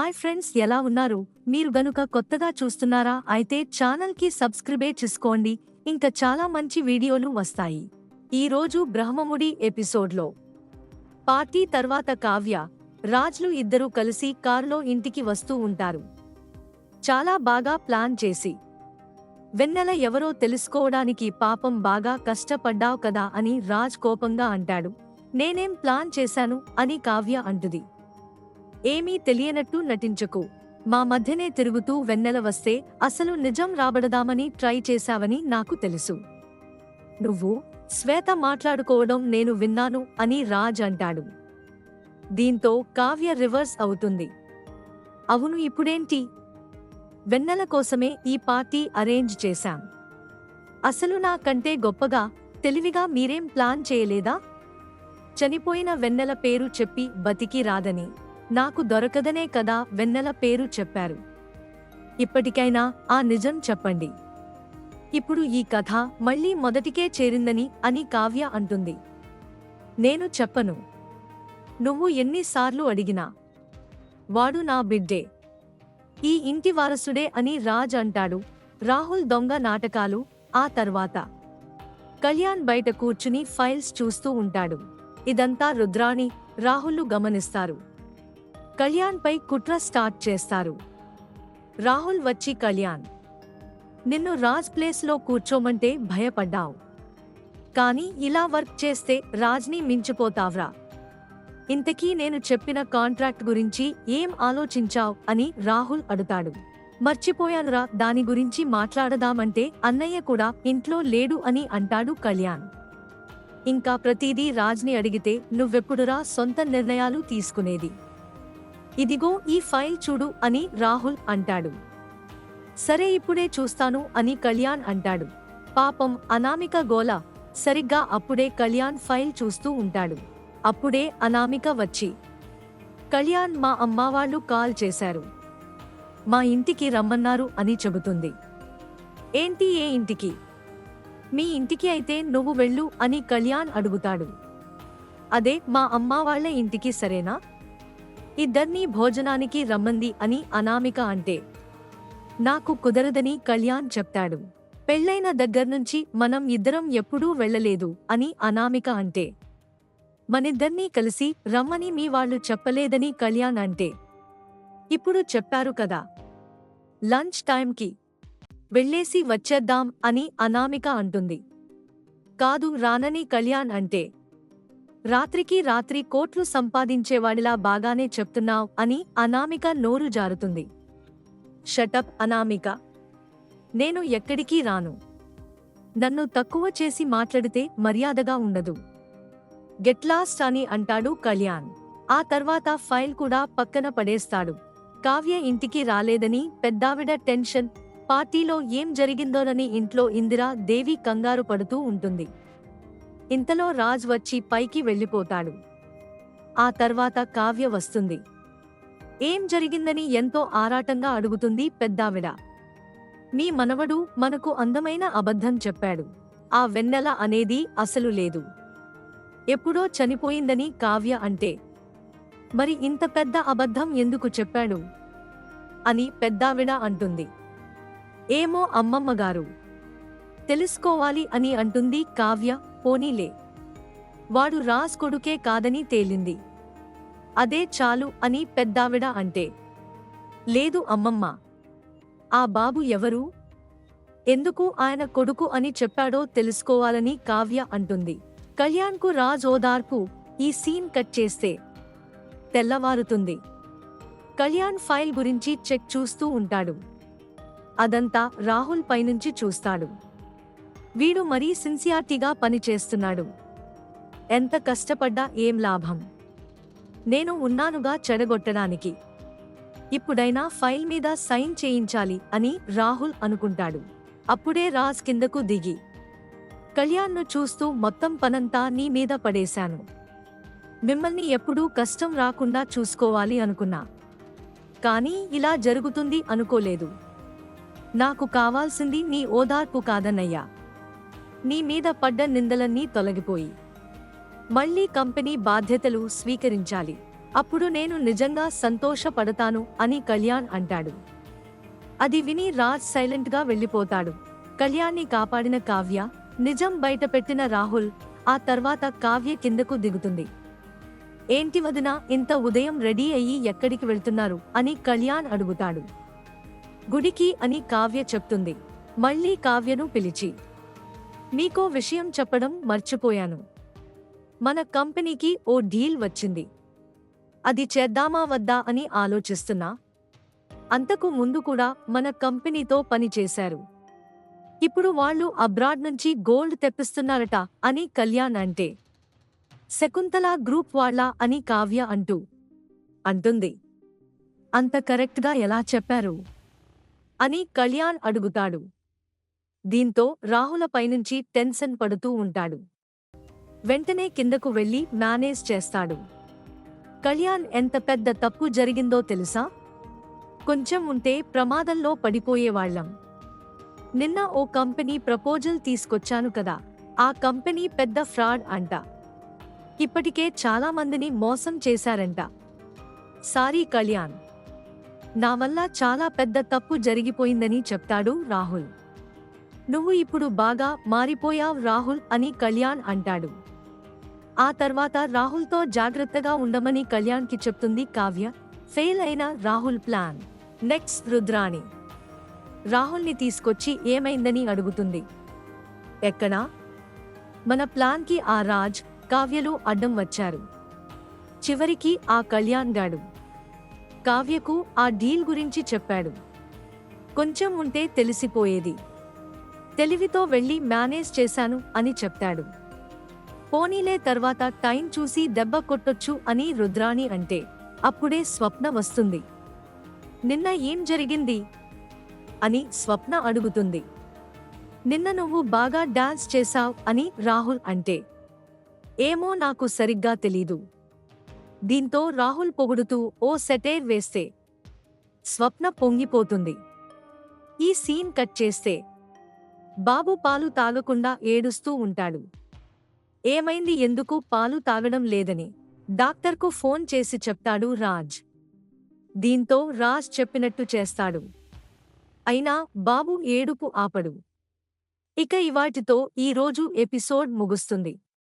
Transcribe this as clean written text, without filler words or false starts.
Hi friends, ఎలా ఉన్నారు? మీరు గనుక కొత్తగా చూస్తున్నారా అయితే ఛానల్ కి సబ్స్క్రైబ్ చేసుకోండి. ఇంకా చాలా మంచి వీడియోలు వస్తాయి. ఈ రోజు బ్రహ్మముడి ఎపిసోడ్లో పార్టీ తర్వాత కావ్య, రాజ్లు ఇద్దరూ కలిసి కారులో ఇంటికి వస్తూ ఉంటారు. చాలా బాగా ప్లాన్ చేసి. వెన్నెల ఎవరో తెలుసుకోవడానికి పాపం బాగా కష్టపడ్డావు కదా అని రాజ్ కోపంగా అంటాడు. నేనేం ప్లాన్ చేశాను అని కావ్య అంటుంది. ఏమీ తెలియనట్టు నటించకు. మా మధ్యనే తిరుగుతూ వెన్నెల వస్తే అసలు నిజం రాబడదామని ట్రై చేశావని నాకు తెలుసు. నువ్వు శ్వేత మాట్లాడుకోవడం నేను విన్నాను అని రాజ్ అంటాడు. దీంతో కావ్య రివర్స్ అవుతుంది. అవును, ఇప్పుడేంటి? వెన్నెల కోసమే ఈ పార్టీ అరేంజ్ చేశాం. అసలు నా కంటే గొప్పగా తెలివిగా మీరేం ప్లాన్ చేయలేదా? చనిపోయిన వెన్నెల పేరు చెప్పి బతికి రాదని, నాకు దొరకదనే కదా వెన్నెల పేరు చెప్పారు. ఇప్పటికైనా ఆ నిజం చెప్పండి. ఇప్పుడు ఈ కథ మళ్ళీ మొదటికే చేరిందని అని కావ్య అంటుంది. నేను చెప్పను. నువ్వు ఎన్నిసార్లు అడిగినా. వాడు నా బిడ్డే, ఈ ఇంటి వారసుడే అని రాజ్ అంటాడు. రాహుల్ దొంగ నాటకాలు. ఆ తర్వాత కళ్యాణ్ బయట కూర్చుని ఫైల్స్ చూస్తూ ఉంటాడు. ఇదంతా రుద్రాణి, రాహుల్లు గమనిస్తారు. కళ్యాణ్ పై కుట్ర స్టార్ట్ చేస్తారు. రాహుల్ వచ్చి, కళ్యాణ్, నిన్ను రాజ్ ప్లేస్లో కూర్చోమంటే భయపడ్డావు, కానీ ఇలా వర్క్ చేస్తే రాజ్ని మించిపోతావ్రా. ఇంతకీ నేను చెప్పిన కాంట్రాక్ట్ గురించి ఏం ఆలోచించావ్ అని రాహుల్ అడుగుతాడు. మర్చిపోయానురా, దాని గురించి మాట్లాడదామంటే అన్నయ్య కూడా ఇంట్లో లేడు అని అంటాడు కళ్యాణ్. ఇంకా ప్రతిదీ రాజ్ని అడిగితే నువ్వెప్పుడురా సొంత నిర్ణయాలు తీసుకునేది? ఇదిగో ఈ ఫైల్ చూడు అని రాహుల్ అంటాడు. సరే, ఇప్పుడే చూస్తాను అని కళ్యాణ్ అంటాడు. పాపం అనామిక గోల. సరిగ్గా అప్పుడే కళ్యాణ్ ఫైల్ చూస్తూ ఉంటాడు. అప్పుడే అనామిక వచ్చి, కళ్యాణ్, మా అమ్మావాళ్ళు కాల్ చేశారు, మా ఇంటికి రమ్మన్నారు అని చెబుతుంది. ఏంటి, ఏ ఇంటికి? మీ ఇంటికి అయితే నువ్వు వెళ్ళు అని కళ్యాణ్ అడుగుతాడు. అదే మా అమ్మావాళ్ల ఇంటికి, సరేనా? ఇద్దర్నీ భోజనానికి రమ్మంది అని అనామిక అంటే, నాకు కుదరదని కళ్యాణ్ చెప్తాడు. పెళ్లైన దగ్గర్నుంచి మనం ఇద్దరం ఎప్పుడూ వెళ్లలేదు అని అనామిక అంటే, మనిద్దర్నీ కలిసి రమ్మని మీ వాళ్ళు చెప్పలేదని కళ్యాణ్ అంటే, ఇప్పుడు చెప్పారు కదా, లంచ్ టైంకి వెళ్ళేసి వచ్చేద్దాం అని అనామిక అంటుంది. కాదు, రానని కళ్యాణ్ అంటే, రాత్రికి రాత్రి కోట్లు సంపాదించేవాడిలా బాగానే చెప్తున్నావ్ అని అనామిక నోరు జారుతుంది. షటప్ అనామిక, నేను ఎక్కడికి రాను. నన్ను తక్కువ చేసి మాట్లాడితే మర్యాదగా ఉండదు. గెట్ లాస్ట్ అని అంటాడు కళ్యాణ్. ఆ తర్వాత ఫైల్ కూడా పక్కన పడేస్తాడు. కావ్య ఇంటికి రాలేదని పెద్దావిడ టెన్షన్. పార్టీలో ఏం జరిగిందోనని ఇంట్లో ఇందిరా దేవి కంగారు పడుతూ ఉంటుంది. ఇంతలో రాజ్ వచ్చి పైకి వెళ్ళిపోతాడు. ఆ తర్వాత కావ్య వస్తుంది. ఏం జరిగిందని ఎంతో ఆరాటంగా అడుగుతుంది పెద్దావిడ. మీ మనవడు మనకు అందమైన అబద్ధం చెప్పాడు. ఆ వెన్నెల అనేది అసలు లేదు, ఎప్పుడో చనిపోయిందని కావ్య అంటే, మరి ఇంత పెద్ద అబద్ధం ఎందుకు చెప్పాడు అని పెద్దావిడ అంటుంది. ఏమో అమ్మమ్మగారు, తెలుసుకోవాలి అని అంటుంది కావ్య. పోనీలే, వాడు రాజ్ కొడుకే కాదని తేలింది, అదే చాలు అని పెద్దావిడ అంటే, లేదు అమ్మమ్మ, ఆ బాబు ఎవరు, ఎందుకు ఆయన కొడుకు అని చెప్పాడో తెలుసుకోవాలని కావ్య అంటుంది. కళ్యాణ్కు రాజ్ ఓదార్పు. ఈ సీన్ కట్ చేస్తే తెల్లవారుతుంది. కళ్యాణ్ ఫైల్ గురించి చెక్ చూస్తూ ఉంటాడు. అదంతా రాహుల్ పైనుంచి చూస్తాడు. వీడు మరీ సిన్సియారిటీగా పనిచేస్తున్నాడు. ఎంత కష్టపడ్డా ఏం లాభం? నేను ఉన్నానుగా చెడగొట్టడానికి. ఇప్పుడైనా ఫైల్ మీద సైన్ చేయించాలి అని రాహుల్ అనుకుంటాడు. అప్పుడే రాజ్ కిందకు దిగి, కళ్యాణ్ను చూస్తూ, మొత్తం పనంతా నీ మీద పడేశాను. మిమ్మల్ని ఎప్పుడూ కష్టం రాకుండా చూసుకోవాలి అనుకున్నా, కానీ ఇలా జరుగుతుంది అనుకోలేదు. నాకు కావాల్సింది నీ ఓదార్పు కాదన్నయ్యా. నీ మీద పడ్డ నిందలన్నీ తొలగిపోయి మళ్లీ కంపెనీ బాధ్యతలు స్వీకరించాలి. అప్పుడు నేను నిజంగా సంతోషపడతాను అని కళ్యాణ్ అంటాడు. అది విని రాజ్ సైలెంట్గా వెళ్ళిపోతాడు. కళ్యాణ్ని కాపాడిన కావ్య, నిజం బయటపెట్టిన రాహుల్. ఆ తర్వాత కావ్య కిందకు దిగుతుంది. ఏంటి వదినా, ఇంత ఉదయం రెడీ అయ్యి ఎక్కడికి వెళ్తున్నారు అని కళ్యాణ్ అడుగుతాడు. గుడికి అని కావ్య చెప్తుంది. మళ్ళీ కావ్యను పిలిచి, మీకో విషయం చెప్పడం మర్చిపోయాను. మన కంపెనీకి ఓ డీల్ వచ్చింది. అది చేద్దామా వద్దా అని ఆలోచిస్తున్నా. అంతకు ముందు కూడా మన కంపెనీతో పని చేశారు. ఇప్పుడు వాళ్ళు అబ్రాడ్ నుంచి గోల్డ్ తెప్పిస్తున్నారట అని కళ్యాణ్ అంటే, శకుంతల గ్రూప్ వాళ్ళ అని కావ్య అంటుంది. అంత కరెక్ట్గా ఎలా చెప్పారు అని కళ్యాణ్ అడుగుతాడు. దీంతో రాహుల పైనుంచి టెన్షన్ పడుతూ ఉంటాడు. వెంటనే కిందకు వెళ్లి మేనేజ్ చేస్తాడు. కళ్యాణ్, ఎంత పెద్ద తప్పు జరిగిందో తెలుసా? కొంచెం ఉంటే ప్రమాదంలో పడిపోయేవాళ్లం. నిన్న ఓ కంపెనీ ప్రపోజల్ తీసుకొచ్చాను కదా, ఆ కంపెనీ పెద్ద ఫ్రాడ్ అంట. ఇప్పటికే చాలా మందిని మోసం చేశారంట. సారీ కళ్యాణ్, నా వల్ల చాలా పెద్ద తప్పు జరిగిపోయిందని చెప్తాడు రాహుల్. నువ్వు ఇప్పుడు బాగా మారిపోయావ్ రాహుల్ అని కళ్యాణ్ అంటాడు. ఆ తర్వాత రాహుల్తో జాగ్రత్తగా ఉండమని కళ్యాణ్కి చెప్తుంది కావ్య. ఫెయిల్ అయిన రాహుల్ ప్లాన్. నెక్స్ట్ రుద్రాణి రాహుల్ని తీసుకొచ్చి ఏమైందని అడుగుతుంది. ఎక్కడా? మన ప్లాన్కి ఆ రాజ్, కావ్యలు అడ్డం వచ్చారు. చివరికి ఆ కళ్యాణ్ గాడు కావ్యకు ఆ డీల్ గురించి చెప్పాడు. కొంచెం ఉంటే తెలిసిపోయేది. తెలివితో వెళ్ళి మేనేజ్ చేశాను అని చెప్తాడు. పోనీలే, తర్వాత టైం చూసి దెబ్బ కొట్టొచ్చు అని రుద్రాణి అంటే, అప్పుడే స్వప్న వస్తుంది. నిన్న ఏం జరిగింది అని స్వప్న అడుగుతుంది. నిన్న నువ్వు బాగా డాన్స్ చేశావ్ అని రాహుల్ అంటే, ఏమో నాకు సరిగ్గా తెలీదు. దీంతో రాహుల్ పొగుడుతూ ఓ సెటైర్ వేస్తే స్వప్న పొంగిపోతుంది. ఈ సీన్ కట్ చేస్తే బాబు పాలు తాగకుండా ఏడుస్తూ ఉంటాడు. ఏమైంది, ఎందుకు పాలు తాగడం లేదని డాక్టర్కు ఫోన్ చేసి చెప్తాడు రాజ్. దీంతో రాజ్ చెప్పినట్టు చేస్తాడు. అయినా బాబు ఏడుపు ఆపడు. ఇక ఇవాటితో ఈ రోజు ఎపిసోడ్ ముగుస్తుంది.